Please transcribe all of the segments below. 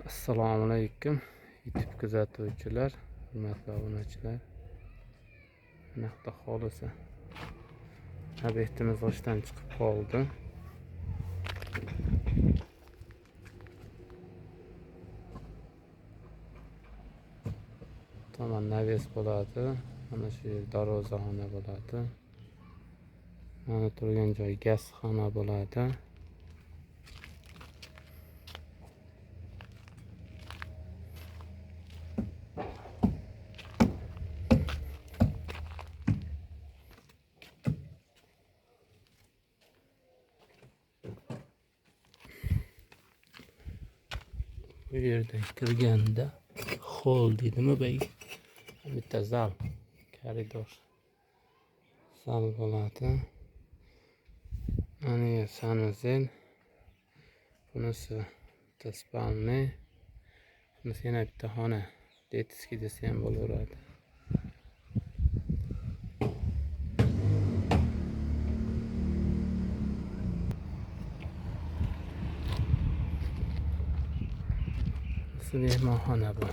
Assalomu alaykum YouTube kuzatuvchilar, hurmatli obunachilar. Bunaqa holisa obyektimiz g'ishtdan chiqib qoldi. Tomon naves bo'ladi. Mana shu yer darvozaxona bo'ladi. Mana turgan joy gazxona bo'ladi. Bu yerdan kirganda hol deydimi bey? Bitta zal, koridor. Zal bo'ladi. Mana sanuzel. Bunisi bitta spalni. Bunisi yana bitta xona. Detskiy desa ham bo'laveradi. Mehmonxona bu.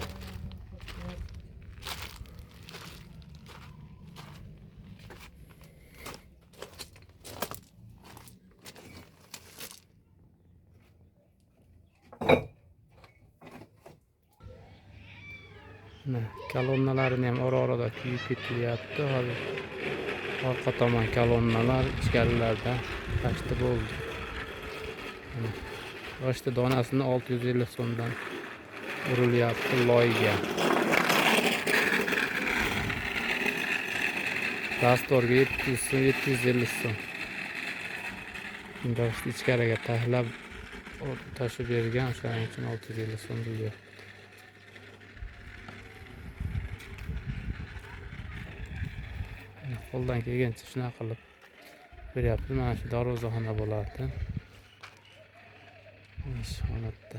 Kolonnalarini ham orada kuyib ketilyapti. Hozir orqa tomon kolonnalar ichkarilarda tashti bo'ldi. G'isht donasini 650 so'mdan urilyapti loyga. Rastorga 750 so'm. G'isht ichkariga tashlab tashib bergan, o'shaning uchun 650 so'm deyapti. Qo'ldan kelgancha shunaqa qilib beryapti. Mana shu darvozaxona bo'ladi. Mana shu holatda.